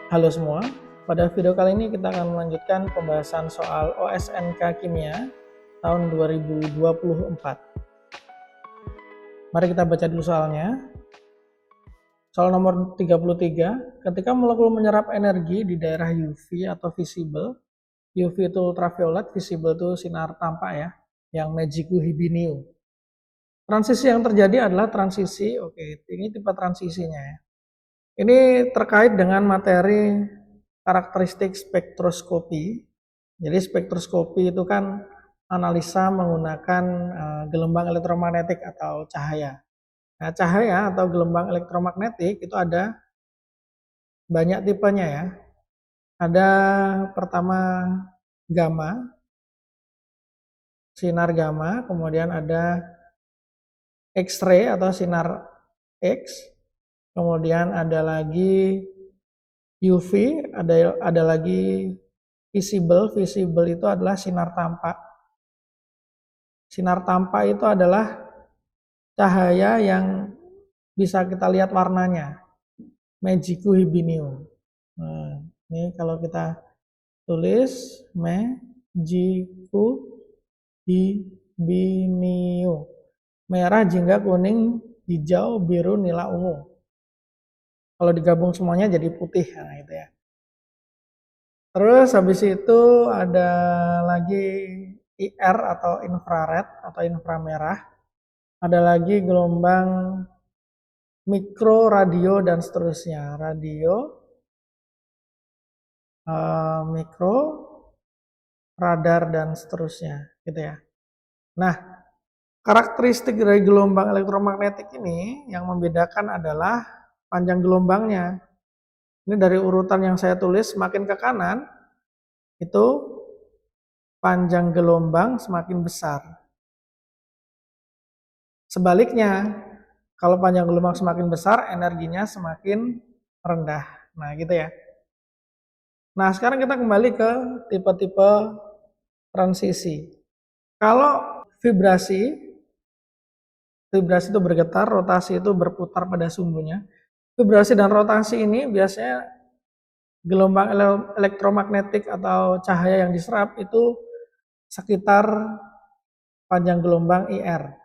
Halo semua, pada video kali ini kita akan melanjutkan pembahasan soal OSNK Kimia tahun 2024. Mari kita baca dulu soalnya. Soal nomor 33, ketika molekul menyerap energi di daerah UV atau visible, UV itu ultraviolet, visible itu sinar tampak ya, yang Meiji Hibiniu. Transisi yang terjadi adalah transisi, ini tipe transisinya ya. Ini terkait dengan materi karakteristik spektroskopi. Jadi spektroskopi itu kan analisa menggunakan gelombang elektromagnetik atau cahaya. Nah, cahaya atau gelombang elektromagnetik itu ada banyak tipenya ya. Ada pertama gamma, sinar gamma, kemudian ada X-ray atau sinar X, kemudian ada lagi UV, ada lagi visible. Visible itu adalah sinar tampak. Sinar tampak itu adalah cahaya yang bisa kita lihat warnanya. Meiji Hibiniu. Nah, ini kalau kita tulis Meiji Hibiniu. Merah, jingga, kuning, hijau, biru, nila, ungu. Kalau digabung semuanya jadi putih, nah itu ya. Terus habis itu ada lagi IR atau infrared atau inframerah. Ada lagi gelombang mikro, radio, dan seterusnya. Radio, mikro, radar, dan seterusnya, gitu ya. Nah, karakteristik dari gelombang elektromagnetik ini yang membedakan adalah panjang gelombangnya. Ini dari urutan yang saya tulis, semakin ke kanan itu panjang gelombang semakin besar. Sebaliknya, kalau panjang gelombang semakin besar, energinya semakin rendah. Nah, gitu ya. Nah, sekarang kita kembali ke tipe-tipe transisi. Kalau vibrasi itu bergetar, rotasi itu berputar pada sumbunya. Vibrasi dan rotasi ini biasanya gelombang elektromagnetik atau cahaya yang diserap itu sekitar panjang gelombang IR.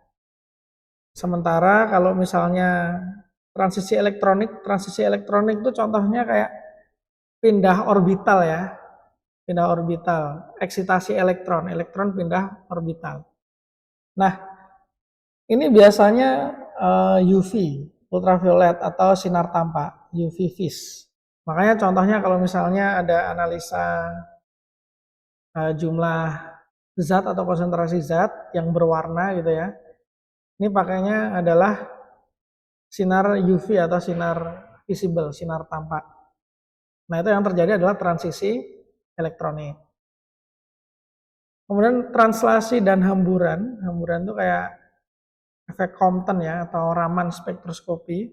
Sementara kalau misalnya transisi elektronik itu contohnya kayak pindah orbital ya. Pindah orbital, eksitasi elektron pindah orbital. Nah, ini biasanya UV, ultraviolet atau sinar tampak, UV vis. Makanya contohnya kalau misalnya ada analisa jumlah zat atau konsentrasi zat yang berwarna gitu ya. Ini pakainya adalah sinar UV atau sinar visible, sinar tampak. Nah, itu yang terjadi adalah transisi elektronik. Kemudian translasi dan hamburan. Hamburan itu kayak efek Compton ya atau Raman spektroskopi.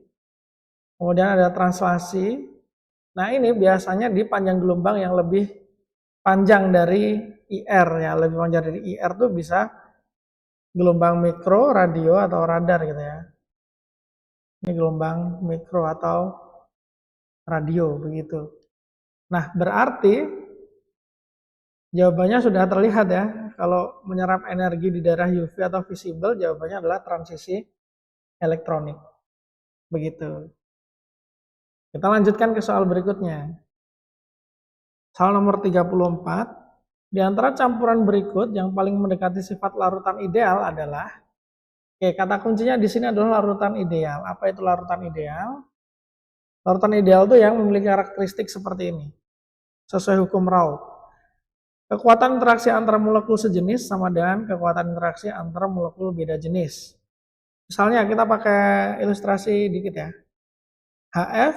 Kemudian ada translasi. Nah, ini biasanya di panjang gelombang yang lebih panjang dari IR ya. Lebih panjang dari IR itu bisa gelombang mikro, radio atau radar gitu ya. Ini gelombang mikro atau radio begitu. Nah, berarti jawabannya sudah terlihat ya. Kalau menyerap energi di daerah UV atau visible, jawabannya adalah transisi elektronik. Begitu. Kita lanjutkan ke soal berikutnya. Soal nomor 34. Di antara campuran berikut yang paling mendekati sifat larutan ideal adalah, kata kuncinya di sini adalah larutan ideal. Apa itu larutan ideal? Larutan ideal itu yang memiliki karakteristik seperti ini. Sesuai hukum Raoult. Kekuatan interaksi antara molekul sejenis sama dengan kekuatan interaksi antara molekul beda jenis. Misalnya kita pakai ilustrasi dikit ya. HF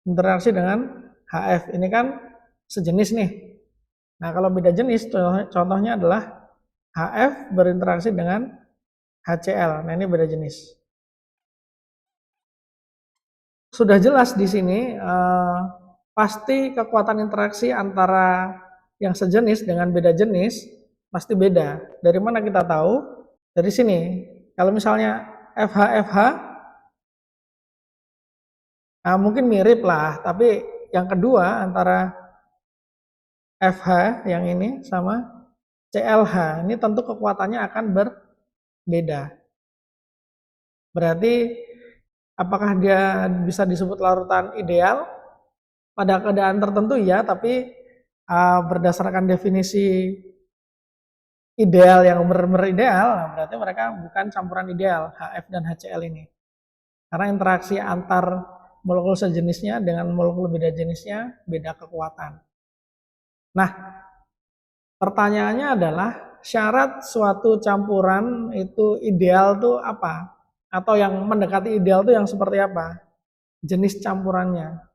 interaksi dengan HF. Ini kan sejenis nih. Nah, kalau beda jenis contohnya adalah HF berinteraksi dengan HCl. Nah, ini beda jenis. Sudah jelas di sini pasti kekuatan interaksi antara yang sejenis dengan beda jenis pasti beda. Dari mana kita tahu? Dari sini. Kalau misalnya FH, nah mungkin mirip lah, tapi yang kedua antara FH yang ini sama CLH, ini tentu kekuatannya akan berbeda. Berarti apakah dia bisa disebut larutan ideal? Pada keadaan tertentu ya, tapi berdasarkan definisi ideal yang benar-benar ideal, berarti mereka bukan campuran ideal HF dan HCl ini. Karena interaksi antar molekul sejenisnya dengan molekul beda jenisnya beda kekuatan. Nah, pertanyaannya adalah syarat suatu campuran itu ideal tuh apa? Atau yang mendekati ideal tuh yang seperti apa? Jenis campurannya.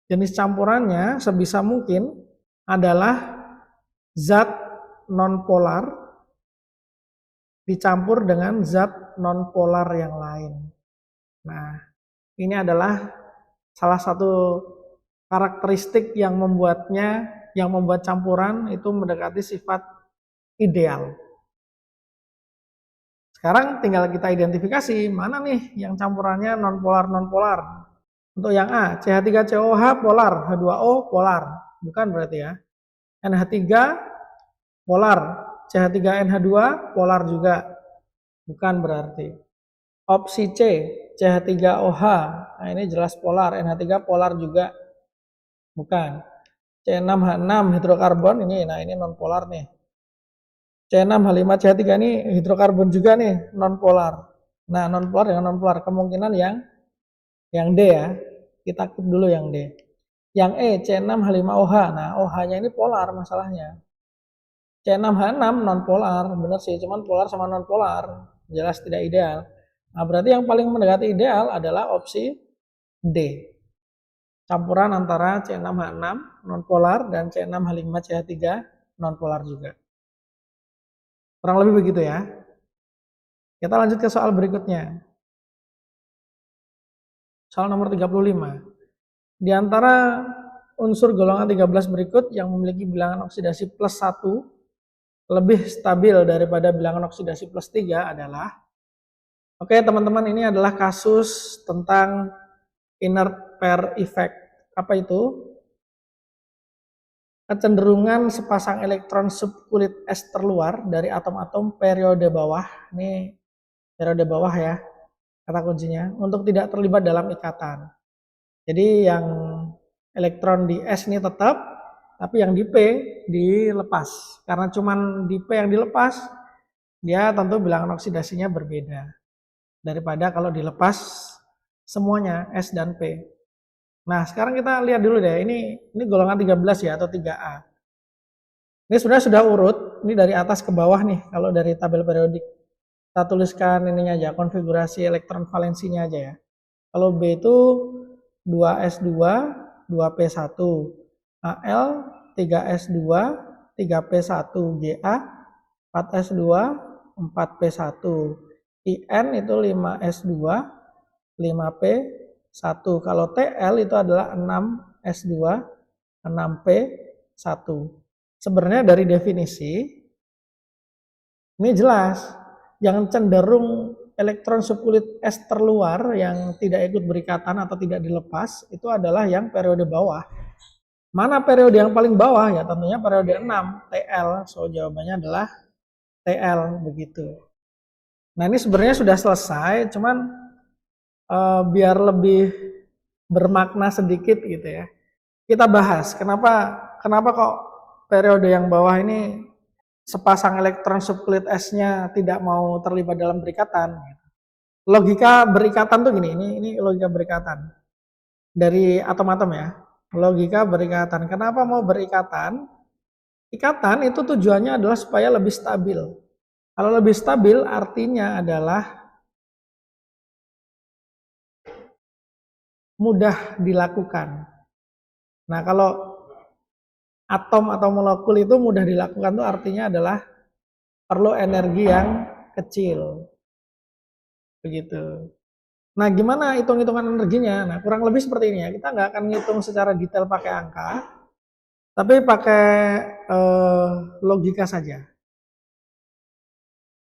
Jenis campurannya sebisa mungkin adalah zat nonpolar dicampur dengan zat nonpolar yang lain. Nah, ini adalah salah satu karakteristik yang membuat campuran itu mendekati sifat ideal. Sekarang tinggal kita identifikasi mana nih yang campurannya nonpolar. Untuk yang A, CH3COH polar, H2O polar, bukan berarti ya. NH3 polar, CH3NH2 polar juga, bukan berarti. Opsi C, CH3OH, nah ini jelas polar, NH3 polar juga, bukan. C6H6 hidrokarbon ini, nah ini non polar nih. C6H5CH3 ini hidrokarbon juga nih, non polar. Nah non polar dengan non polar kemungkinan yang D ya, kita keep dulu yang D. Yang E, C6H5OH, nah OH-nya ini polar masalahnya. C6H6 non-polar, bener sih, cuman polar sama non-polar, jelas tidak ideal. Nah berarti yang paling mendekati ideal adalah opsi D. Campuran antara C6H6 non-polar dan C6H5CH3 non-polar juga. Kurang lebih begitu ya. Kita lanjut ke soal berikutnya. Soal nomor 35. Di antara unsur golongan 13 berikut yang memiliki bilangan oksidasi plus 1 lebih stabil daripada bilangan oksidasi plus 3 adalah, oke teman-teman, ini adalah kasus tentang inert pair effect. Apa itu? Kecenderungan sepasang elektron subkulit es terluar dari atom-atom periode bawah, ini periode bawah ya, kata kuncinya, untuk tidak terlibat dalam ikatan. Jadi yang elektron di S ini tetap, tapi yang di P dilepas. Karena cuman di P yang dilepas, dia tentu bilangan oksidasinya berbeda daripada kalau dilepas semuanya S dan P. Nah, sekarang kita lihat dulu deh, ini golongan 13 ya atau 3A. Ini sebenarnya sudah urut, ini dari atas ke bawah nih kalau dari tabel periodik. Kita tuliskan ininya aja, konfigurasi elektron valensinya aja ya. Kalau B itu 2S2, 2P1, Al 3S2, 3P1, Ga 4S2, 4P1, In itu 5S2, 5P1. Kalau Tl itu adalah 6S2, 6P1. Sebenarnya dari definisi ini jelas, yang cenderung elektron subkulit es terluar yang tidak ikut berikatan atau tidak dilepas itu adalah yang periode bawah. Mana periode yang paling bawah? Ya tentunya periode 6, TL. So jawabannya adalah TL begitu. Nah ini sebenarnya sudah selesai, cuman biar lebih bermakna sedikit gitu ya. Kita bahas kenapa kok periode yang bawah ini sepasang elektron subkulit esnya tidak mau terlibat dalam berikatan. Logika berikatan tuh gini, ini logika berikatan dari atom-atom ya. Logika berikatan. Kenapa mau berikatan? Ikatan itu tujuannya adalah supaya lebih stabil. Kalau lebih stabil artinya adalah mudah dilakukan. Nah, kalau atom atau molekul itu mudah dilakukan itu artinya adalah perlu energi yang kecil. Begitu. Nah, gimana hitung-hitungan energinya? Nah, kurang lebih seperti ini ya. Kita nggak akan ngitung secara detail pakai angka, tapi pakai logika saja.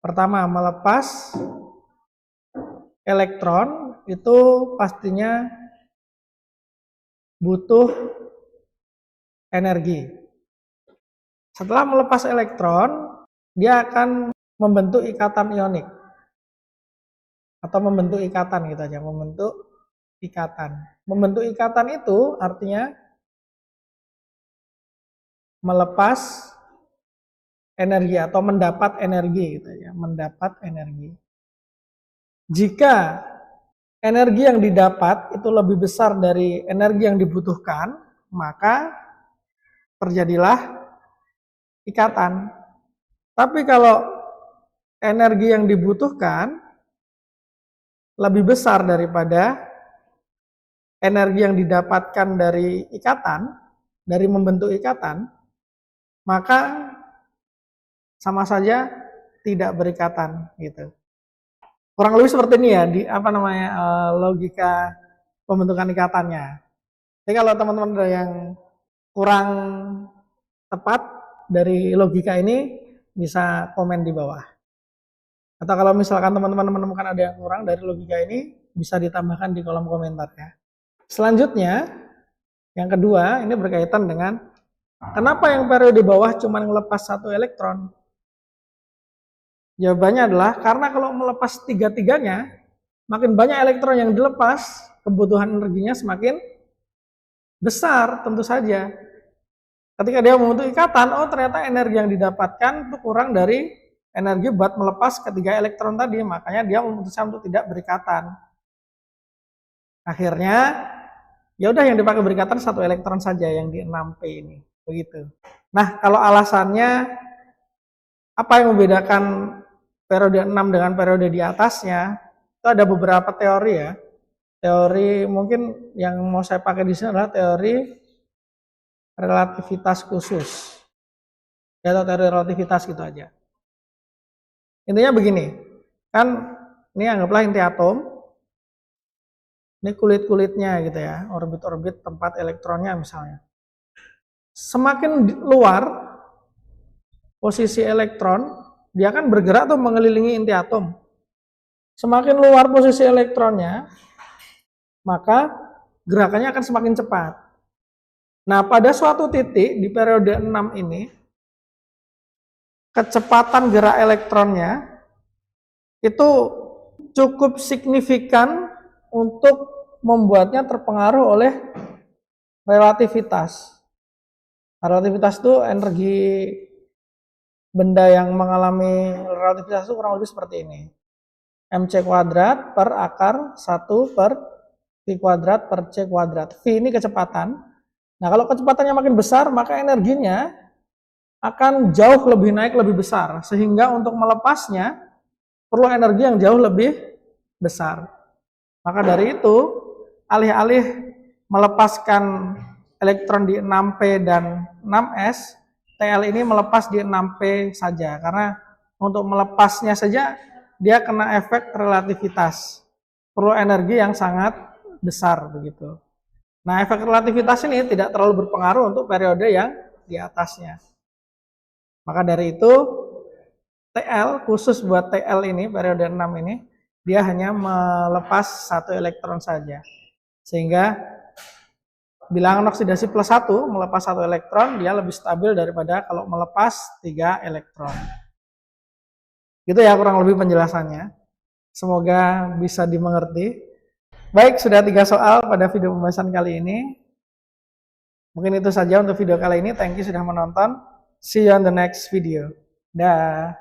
Pertama, melepas elektron itu pastinya butuh energi. Setelah melepas elektron, dia akan membentuk ikatan ionik. Atau membentuk ikatan gitu aja, membentuk ikatan. Membentuk ikatan itu artinya melepas energi atau mendapat energi gitu ya, mendapat energi. Jika energi yang didapat itu lebih besar dari energi yang dibutuhkan, maka terjadilah ikatan. Tapi kalau energi yang dibutuhkan lebih besar daripada energi yang didapatkan dari ikatan, dari membentuk ikatan, maka sama saja tidak berikatan gitu. Kurang lebih seperti ini ya di logika pembentukan ikatannya. Jadi kalau teman-teman ada yang kurang tepat dari logika ini bisa komen di bawah. Atau kalau misalkan teman-teman menemukan ada yang kurang dari logika ini bisa ditambahkan di kolom komentar ya. Selanjutnya yang kedua ini berkaitan dengan kenapa yang periode bawah cuma ngelepas 1 elektron? Jawabannya adalah karena kalau melepas tiga-tiganya, makin banyak elektron yang dilepas, kebutuhan energinya semakin besar tentu saja. Ketika dia membentuk ikatan, oh ternyata energi yang didapatkan itu kurang dari energi buat melepas ketiga elektron tadi, makanya dia memutuskan untuk tidak berikatan. Akhirnya, ya udah yang dipakai berikatan 1 elektron saja yang di 6P ini, begitu. Nah, kalau alasannya apa yang membedakan periode 6 dengan periode di atasnya? Itu ada beberapa teori ya. Teori mungkin yang mau saya pakai di sini adalah teori relativitas khusus. Ya, atau teori relativitas gitu aja. Intinya begini, kan ini anggaplah inti atom, ini kulit-kulitnya gitu ya, orbit-orbit tempat elektronnya misalnya. Semakin luar posisi elektron, dia akan bergerak tuh mengelilingi inti atom. Semakin luar posisi elektronnya, maka gerakannya akan semakin cepat. Nah, pada suatu titik di periode 6 ini, kecepatan gerak elektronnya itu cukup signifikan untuk membuatnya terpengaruh oleh relativitas. Relativitas itu energi benda yang mengalami relativitas itu kurang lebih seperti ini. MC kuadrat per akar 1 per V kuadrat per C kuadrat. V ini kecepatan. Nah, kalau kecepatannya makin besar, maka energinya akan jauh lebih naik, lebih besar. Sehingga untuk melepasnya, perlu energi yang jauh lebih besar. Maka dari itu, alih-alih melepaskan elektron di 6P dan 6S, TL ini melepas di 6P saja. Karena untuk melepasnya saja, dia kena efek relativitas. Perlu energi yang sangat besar begitu. Nah, efek relativitas ini tidak terlalu berpengaruh untuk periode yang di atasnya. Maka dari itu, TL, khusus buat TL ini, periode 6 ini, dia hanya melepas 1 elektron saja. Sehingga bilangan oksidasi plus 1, melepas 1 elektron, dia lebih stabil daripada kalau melepas 3 elektron. Gitu ya kurang lebih penjelasannya. Semoga bisa dimengerti. Baik, sudah 3 soal pada video pembahasan kali ini. Mungkin itu saja untuk video kali ini. Thank you sudah menonton. See you on the next video. Dah.